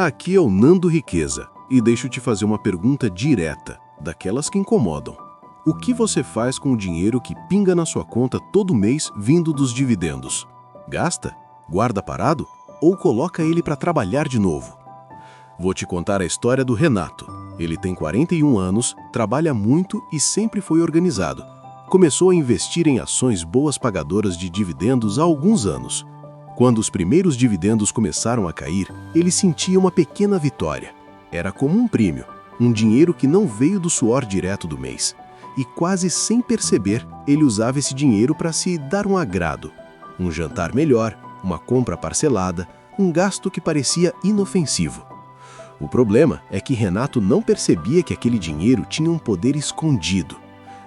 Aqui é o Nando Riqueza e deixo te fazer uma pergunta direta, daquelas que incomodam. O que você faz com o dinheiro que pinga na sua conta todo mês vindo dos dividendos? Gasta? Guarda parado? Ou coloca ele para trabalhar de novo? Vou te contar a história do Renato. Ele tem 41 anos, trabalha muito e sempre foi organizado. Começou a investir em ações boas pagadoras de dividendos há alguns anos. Quando os primeiros dividendos começaram a cair, ele sentia uma pequena vitória. Era como um prêmio, um dinheiro que não veio do suor direto do mês. E quase sem perceber, ele usava esse dinheiro para se dar um agrado. Um jantar melhor, uma compra parcelada, um gasto que parecia inofensivo. O problema é que Renato não percebia que aquele dinheiro tinha um poder escondido.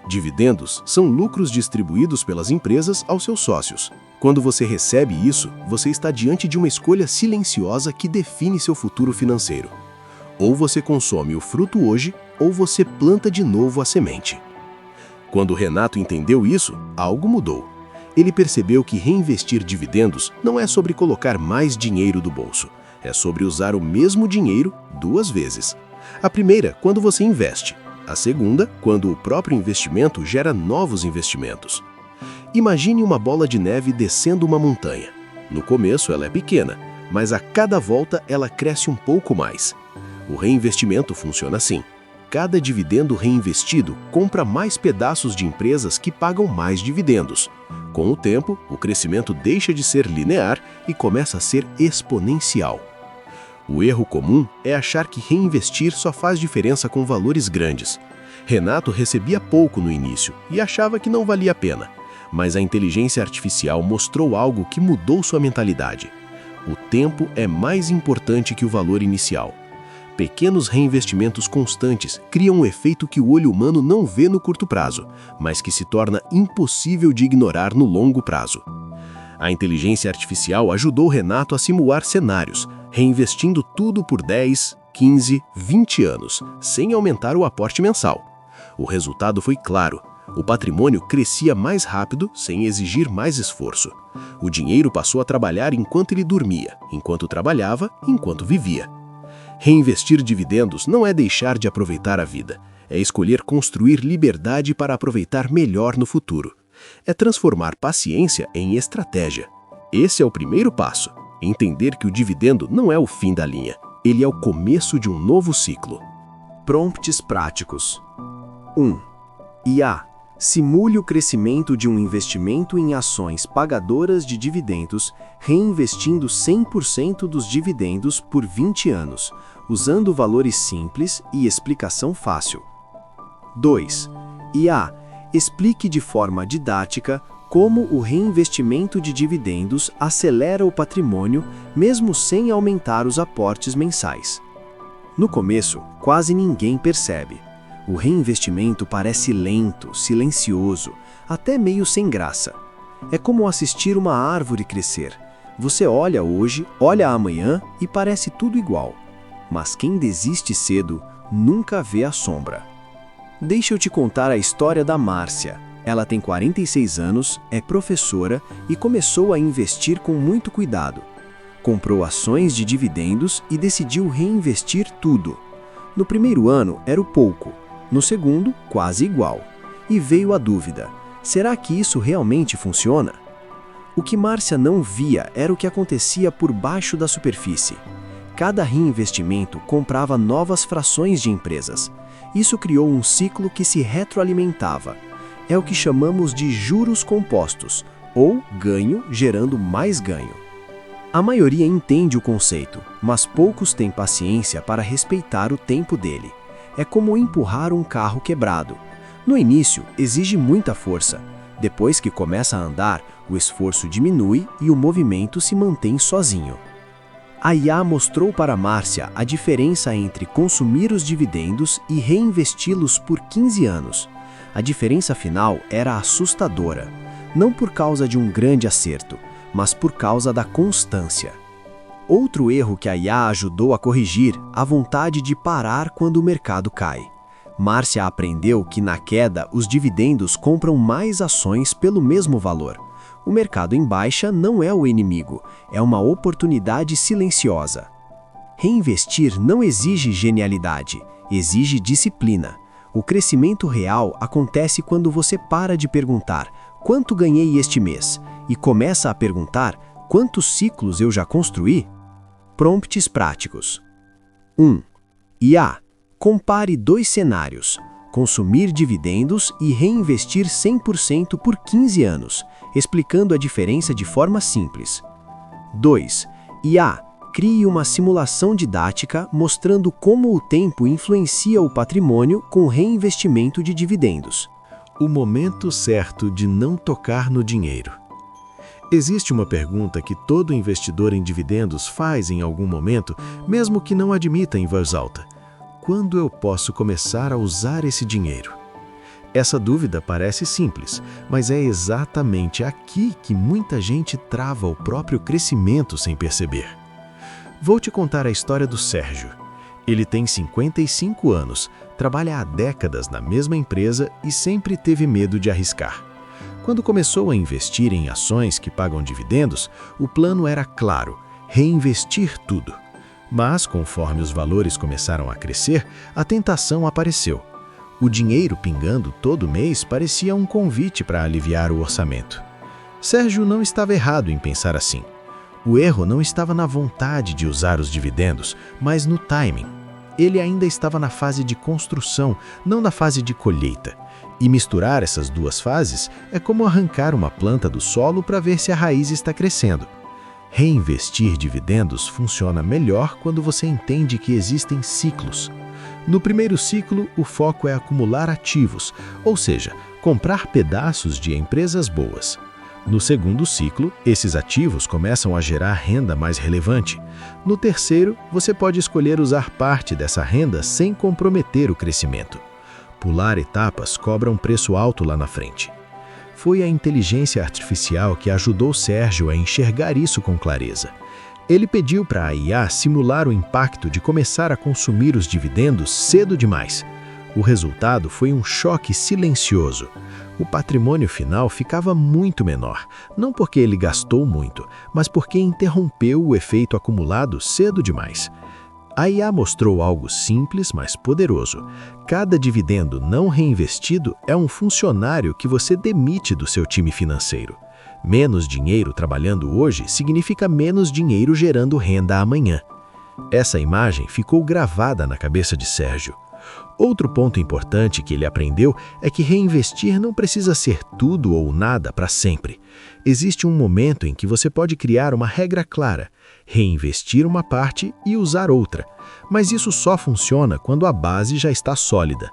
Dividendos são lucros distribuídos pelas empresas aos seus sócios. Quando você recebe isso, você está diante de uma escolha silenciosa que define seu futuro financeiro. Ou você consome o fruto hoje, ou você planta de novo a semente. Quando Renato entendeu isso, algo mudou. Ele percebeu que reinvestir dividendos não é sobre colocar mais dinheiro do bolso. É sobre usar o mesmo dinheiro duas vezes. A primeira, quando você investe. A segunda, quando o próprio investimento gera novos investimentos. Imagine uma bola de neve descendo uma montanha. No começo ela é pequena, mas a cada volta ela cresce um pouco mais. O reinvestimento funciona assim. Cada dividendo reinvestido compra mais pedaços de empresas que pagam mais dividendos. Com o tempo, o crescimento deixa de ser linear e começa a ser exponencial. O erro comum é achar que reinvestir só faz diferença com valores grandes. Renato recebia pouco no início e achava que não valia a pena. Mas a inteligência artificial mostrou algo que mudou sua mentalidade. O tempo é mais importante que o valor inicial. Pequenos reinvestimentos constantes criam um efeito que o olho humano não vê no curto prazo, mas que se torna impossível de ignorar no longo prazo. A inteligência artificial ajudou Renato a simular cenários, reinvestindo tudo por 10, 15, 20 anos, sem aumentar o aporte mensal. O resultado foi claro. O patrimônio crescia mais rápido, sem exigir mais esforço. O dinheiro passou a trabalhar enquanto ele dormia, enquanto trabalhava, enquanto vivia. Reinvestir dividendos não é deixar de aproveitar a vida. É escolher construir liberdade para aproveitar melhor no futuro. É transformar paciência em estratégia. Esse é o primeiro passo. Entender que o dividendo não é o fim da linha. Ele é o começo de um novo ciclo. Prompts práticos. 1. IA. Simule o crescimento de um investimento em ações pagadoras de dividendos, reinvestindo 100% dos dividendos por 20 anos, usando valores simples e explicação fácil. 2. IA. Explique de forma didática como o reinvestimento de dividendos acelera o patrimônio, mesmo sem aumentar os aportes mensais. No começo, quase ninguém percebe. O reinvestimento parece lento, silencioso, até meio sem graça. É como assistir uma árvore crescer. Você olha hoje, olha amanhã e parece tudo igual. Mas quem desiste cedo nunca vê a sombra. Deixa eu te contar a história da Márcia. Ela tem 46 anos, é professora e começou a investir com muito cuidado. Comprou ações de dividendos e decidiu reinvestir tudo. No primeiro ano era o pouco. No segundo, quase igual. E veio a dúvida: será que isso realmente funciona? O que Márcia não via era o que acontecia por baixo da superfície. Cada reinvestimento comprava novas frações de empresas. Isso criou um ciclo que se retroalimentava. É o que chamamos de juros compostos, ou ganho gerando mais ganho. A maioria entende o conceito, mas poucos têm paciência para respeitar o tempo dele. É como empurrar um carro quebrado. No início, exige muita força. Depois que começa a andar, o esforço diminui e o movimento se mantém sozinho. A IA mostrou para Márcia a diferença entre consumir os dividendos e reinvesti-los por 15 anos. A diferença final era assustadora, não por causa de um grande acerto, mas por causa da constância. Outro erro que a IA ajudou a corrigir, a vontade de parar quando o mercado cai. Márcia aprendeu que na queda os dividendos compram mais ações pelo mesmo valor. O mercado em baixa não é o inimigo, é uma oportunidade silenciosa. Reinvestir não exige genialidade, exige disciplina. O crescimento real acontece quando você para de perguntar quanto ganhei este mês e começa a perguntar quantos ciclos eu já construí. Prompts práticos. 1. IA. Compare 2 cenários: consumir dividendos e reinvestir 100% por 15 anos, explicando a diferença de forma simples. 2. IA. Crie uma simulação didática mostrando como o tempo influencia o patrimônio com reinvestimento de dividendos. O momento certo de não tocar no dinheiro. Existe uma pergunta que todo investidor em dividendos faz em algum momento, mesmo que não admita em voz alta: quando eu posso começar a usar esse dinheiro? Essa dúvida parece simples, mas é exatamente aqui que muita gente trava o próprio crescimento sem perceber. Vou te contar a história do Sérgio. Ele tem 55 anos, trabalha há décadas na mesma empresa e sempre teve medo de arriscar. Quando começou a investir em ações que pagam dividendos, o plano era claro: reinvestir tudo. Mas, conforme os valores começaram a crescer, a tentação apareceu. O dinheiro pingando todo mês parecia um convite para aliviar o orçamento. Sérgio não estava errado em pensar assim. O erro não estava na vontade de usar os dividendos, mas no timing. Ele ainda estava na fase de construção, não na fase de colheita. E misturar essas duas fases é como arrancar uma planta do solo para ver se a raiz está crescendo. Reinvestir dividendos funciona melhor quando você entende que existem ciclos. No primeiro ciclo, o foco é acumular ativos, ou seja, comprar pedaços de empresas boas. No segundo ciclo, esses ativos começam a gerar renda mais relevante. No terceiro, você pode escolher usar parte dessa renda sem comprometer o crescimento. Pular etapas cobra um preço alto lá na frente. Foi a inteligência artificial que ajudou Sérgio a enxergar isso com clareza. Ele pediu para a IA simular o impacto de começar a consumir os dividendos cedo demais. O resultado foi um choque silencioso. O patrimônio final ficava muito menor, não porque ele gastou muito, mas porque interrompeu o efeito acumulado cedo demais. A IA mostrou algo simples, mas poderoso. Cada dividendo não reinvestido é um funcionário que você demite do seu time financeiro. Menos dinheiro trabalhando hoje significa menos dinheiro gerando renda amanhã. Essa imagem ficou gravada na cabeça de Sérgio. Outro ponto importante que ele aprendeu é que reinvestir não precisa ser tudo ou nada para sempre. Existe um momento em que você pode criar uma regra clara, reinvestir uma parte e usar outra. Mas isso só funciona quando a base já está sólida.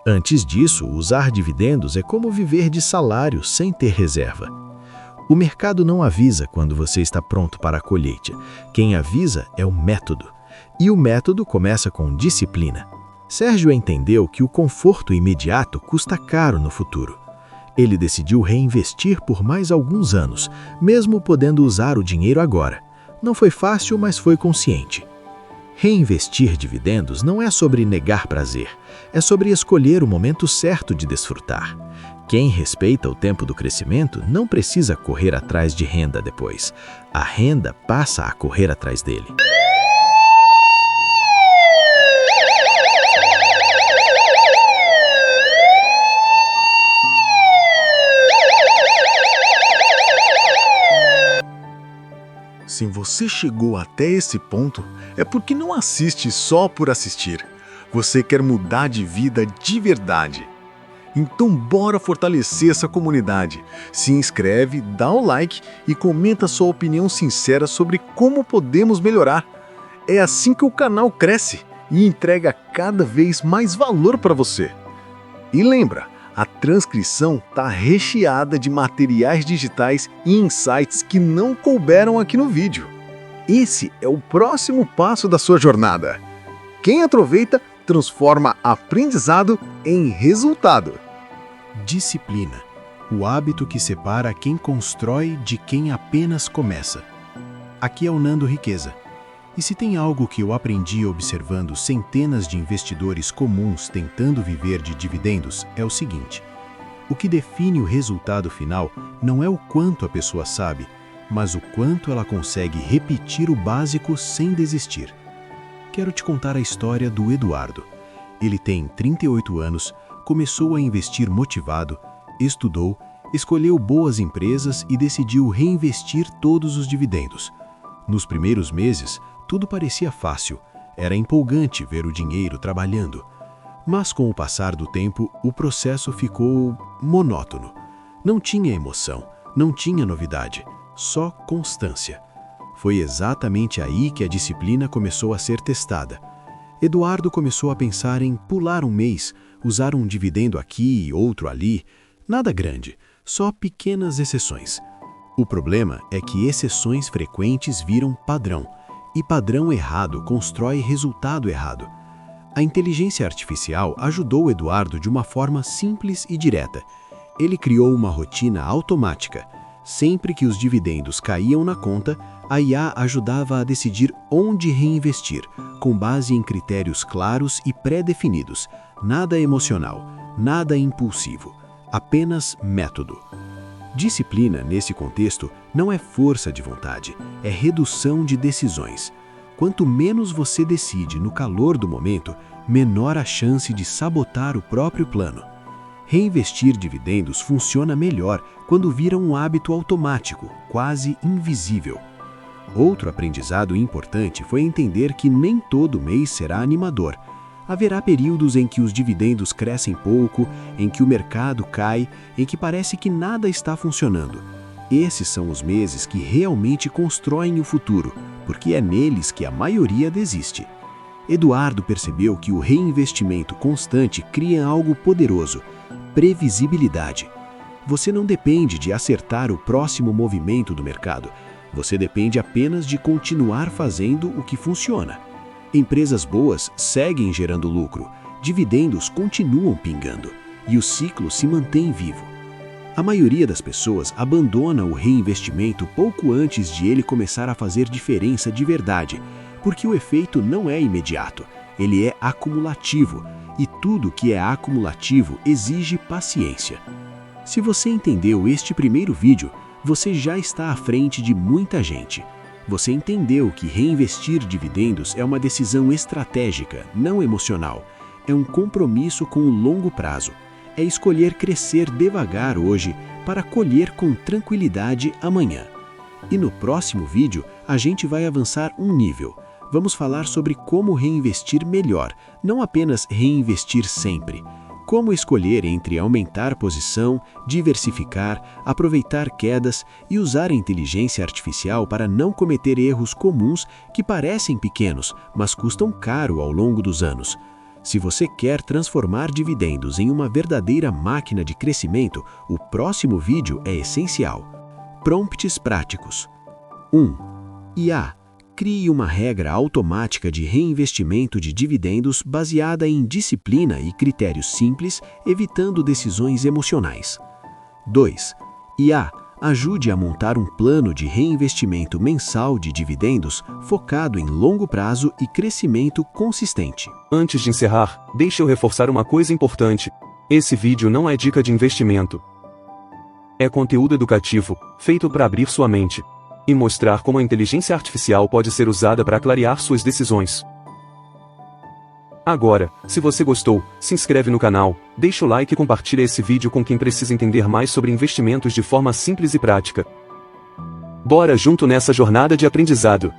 Antes disso, usar dividendos é como viver de salário sem ter reserva. O mercado não avisa quando você está pronto para a colheita. Quem avisa é o método. E o método começa com disciplina. Sérgio entendeu que o conforto imediato custa caro no futuro. Ele decidiu reinvestir por mais alguns anos, mesmo podendo usar o dinheiro agora. Não foi fácil, mas foi consciente. Reinvestir dividendos não é sobre negar prazer, é sobre escolher o momento certo de desfrutar. Quem respeita o tempo do crescimento não precisa correr atrás de renda depois. A renda passa a correr atrás dele. Se você chegou até esse ponto, é porque não assiste só por assistir. Você quer mudar de vida de verdade. Então bora fortalecer essa comunidade. Se inscreve, dá o like e comenta sua opinião sincera sobre como podemos melhorar. É assim que o canal cresce e entrega cada vez mais valor para você. E lembra, a transcrição está recheada de materiais digitais e insights que não couberam aqui no vídeo. Esse é o próximo passo da sua jornada. Quem aproveita, transforma aprendizado em resultado. Disciplina, o hábito que separa quem constrói de quem apenas começa. Aqui é o Nando Riqueza. E se tem algo que eu aprendi observando centenas de investidores comuns tentando viver de dividendos, é o seguinte: o que define o resultado final não é o quanto a pessoa sabe, mas o quanto ela consegue repetir o básico sem desistir. quero te contar a história do Eduardo. Ele tem 38 anos, começou a investir motivado, estudou, escolheu boas empresas e decidiu reinvestir todos os dividendos. Nos primeiros meses, tudo parecia fácil, era empolgante ver o dinheiro trabalhando. Mas com o passar do tempo, o processo ficou monótono. Não tinha emoção, não tinha novidade, só constância. Foi exatamente aí que a disciplina começou a ser testada. Eduardo começou a pensar em pular um mês, usar um dividendo aqui e outro ali. Nada grande, só pequenas exceções. O problema é que exceções frequentes viram padrão, e padrão errado constrói resultado errado. A inteligência artificial ajudou Eduardo de uma forma simples e direta. Ele criou uma rotina automática. Sempre que os dividendos caíam na conta, a IA ajudava a decidir onde reinvestir, com base em critérios claros e pré-definidos. Nada emocional, nada impulsivo, apenas método. Disciplina, nesse contexto, não é força de vontade, é redução de decisões. Quanto menos você decide no calor do momento, menor a chance de sabotar o próprio plano. Reinvestir dividendos funciona melhor quando vira um hábito automático, quase invisível. Outro aprendizado importante foi entender que nem todo mês será animador. Haverá períodos em que os dividendos crescem pouco, em que o mercado cai, em que parece que nada está funcionando. Esses são os meses que realmente constroem o futuro, porque é neles que a maioria desiste. Eduardo percebeu que o reinvestimento constante cria algo poderoso: previsibilidade. Você não depende de acertar o próximo movimento do mercado. Você depende apenas de continuar fazendo o que funciona. Empresas boas seguem gerando lucro, dividendos continuam pingando e o ciclo se mantém vivo. A maioria das pessoas abandona o reinvestimento pouco antes de ele começar a fazer diferença de verdade, porque o efeito não é imediato, ele é acumulativo, e tudo que é acumulativo exige paciência. Se você entendeu este primeiro vídeo, você já está à frente de muita gente. Você entendeu que reinvestir dividendos é uma decisão estratégica, não emocional. É um compromisso com o longo prazo. É escolher crescer devagar hoje para colher com tranquilidade amanhã. E no próximo vídeo, a gente vai avançar um nível. Vamos falar sobre como reinvestir melhor, não apenas reinvestir sempre. Como escolher entre aumentar posição, diversificar, aproveitar quedas e usar a inteligência artificial para não cometer erros comuns que parecem pequenos, mas custam caro ao longo dos anos. Se você quer transformar dividendos em uma verdadeira máquina de crescimento, o próximo vídeo é essencial. Prompts práticos. 1. IA. Crie uma regra automática de reinvestimento de dividendos baseada em disciplina e critérios simples, evitando decisões emocionais. 2. IA. Ajude a montar um plano de reinvestimento mensal de dividendos focado em longo prazo e crescimento consistente. Antes de encerrar, deixe eu reforçar uma coisa importante. Esse vídeo não é dica de investimento. É conteúdo educativo, feito para abrir sua mente e mostrar como a inteligência artificial pode ser usada para clarear suas decisões. Agora, se você gostou, se inscreve no canal, deixa o like e compartilha esse vídeo com quem precisa entender mais sobre investimentos de forma simples e prática. Bora junto nessa jornada de aprendizado!